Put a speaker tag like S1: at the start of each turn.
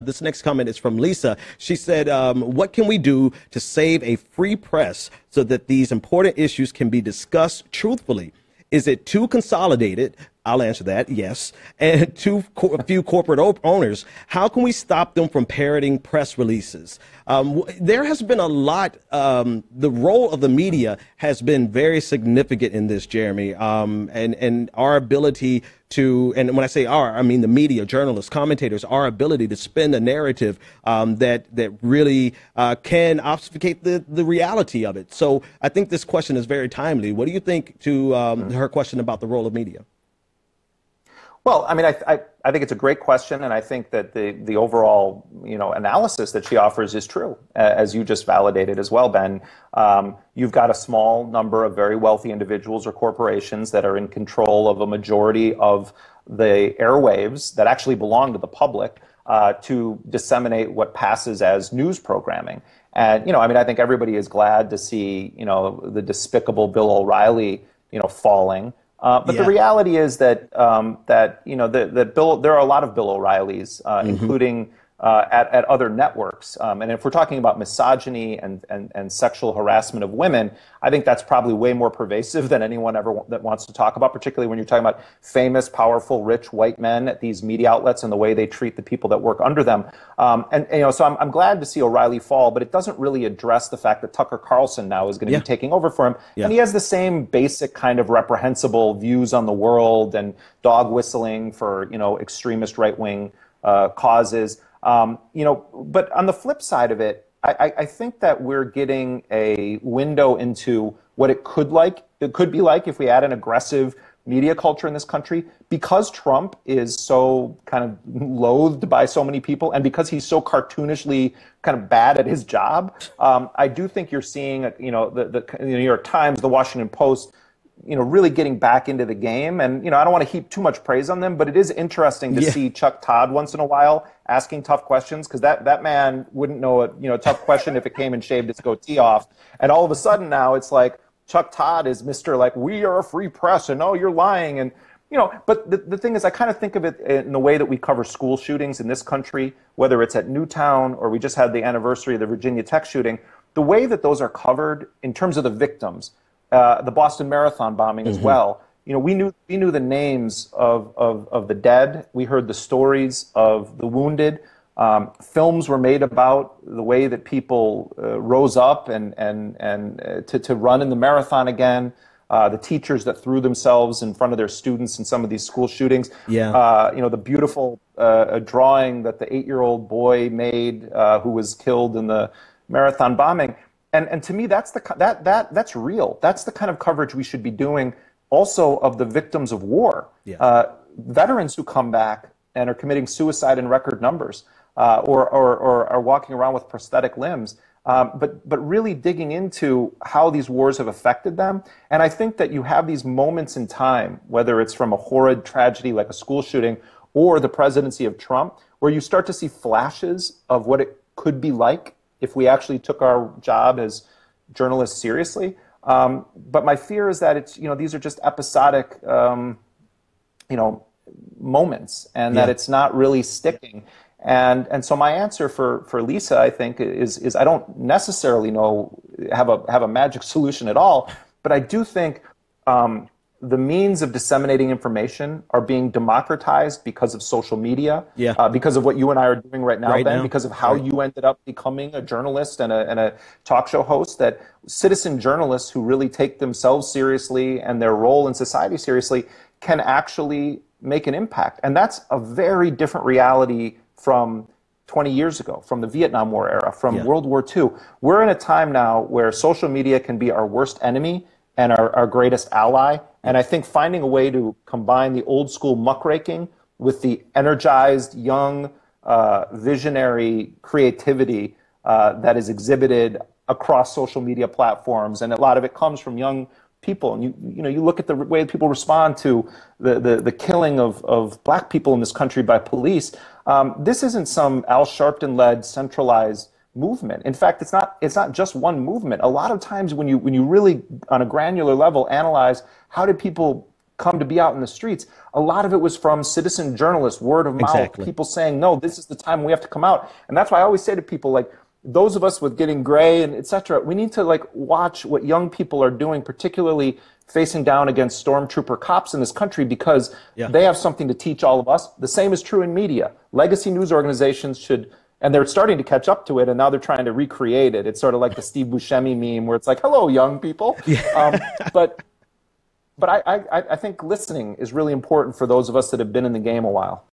S1: This next comment is from Lisa. She said, what can we do to save a free press so that these important issues can be discussed truthfully? Is it too consolidated? I'll answer that, yes. And too few corporate owners. How can we stop them from parroting press releases? There has been a lot. The role of the media has been very significant in this, Jeremy. And our ability to, and when I say our, I mean the media, journalists, commentators, our ability to spin a narrative that really can obfuscate the reality of it. So I think this question is very timely. What do you think to her question about the role of media?
S2: Well, I mean, I think it's a great question, and I think that the overall analysis that she offers is true, as you just validated as well, Ben. You've got a small number of very wealthy individuals or corporations that are in control of a majority of the airwaves that actually belong to the public to disseminate what passes as news programming. And I mean, I think everybody is glad to see the despicable Bill O'Reilly falling. But the reality is that there are a lot of Bill O'Reillys, including at other networks. And if we're talking about misogyny and sexual harassment of women, I think that's probably way more pervasive than anyone ever that wants to talk about, particularly when you're talking about famous, powerful, rich white men at these media outlets and the way they treat the people that work under them. So I'm glad to see O'Reilly fall, but it doesn't really address the fact that Tucker Carlson now is going to be taking over for him. And he has the same basic kind of reprehensible views on the world and dog whistling for, extremist right-wing causes. But on the flip side of it, I think that we're getting a window into what it could be like if we had an aggressive media culture in this country, because Trump is so kind of loathed by so many people, and because he's so cartoonishly kind of bad at his job. I do think you're seeing, the New York Times, the Washington Post, really getting back into the game. And, I don't want to heap too much praise on them, but it is interesting to see Chuck Todd once in a while asking tough questions, because that man wouldn't know a tough question if it came and shaved his goatee off. And all of a sudden now it's like Chuck Todd is Mr. like, we are a free press, and no, you're lying. And, but the thing is, I kind of think of it in the way that we cover school shootings in this country, whether it's at Newtown or we just had the anniversary of the Virginia Tech shooting. The way that those are covered in terms of the victims, the Boston Marathon bombing as well. We knew the names of the dead. We heard the stories of the wounded. Films were made about the way that people rose up and to run in the marathon again. The teachers that threw themselves in front of their students in some of these school shootings. The beautiful drawing that the 8-year-old boy made who was killed in the marathon bombing. And to me, that's real. That's the kind of coverage we should be doing also of the victims of war. Veterans who come back and are committing suicide in record numbers or are walking around with prosthetic limbs. But really digging into how these wars have affected them. And I think that you have these moments in time, whether it's from a horrid tragedy like a school shooting or the presidency of Trump, where you start to see flashes of what it could be like if we actually took our job as journalists seriously. But my fear is that it's, these are just episodic, moments, and that it's not really sticking. And so my answer for Lisa, I think, is I don't necessarily have a magic solution at all, but I do think the means of disseminating information are being democratized because of social media, because of what you and I are doing right now, Ben, because of how you ended up becoming a journalist and a talk show host, that citizen journalists who really take themselves seriously and their role in society seriously can actually make an impact. And that's a very different reality from 20 years ago, from the Vietnam War era, from World War II. We're in a time now where social media can be our worst enemy and our greatest ally. And I think finding a way to combine the old school muckraking with the energized, young, visionary creativity that is exhibited across social media platforms, and a lot of it comes from young people. And you look at the way people respond to the killing of black people in this country by police. This isn't some Al Sharpton-led centralized movement. In fact, it's not just one movement. A lot of times when you really, on a granular level, analyze how did people come to be out in the streets, a lot of it was from citizen journalists, word of mouth,
S1: Exactly.
S2: people saying, no, this is the time we have to come out. And that's why I always say to people, like, those of us with getting gray and et cetera, we need to like watch what young people are doing, particularly facing down against stormtrooper cops in this country, because they have something to teach all of us. The same is true in media. Legacy news organizations should, and they're starting to catch up to it, and now they're trying to recreate it. It's sort of like the Steve Buscemi meme where it's like, hello, young people. But I think listening is really important for those of us that have been in the game a while.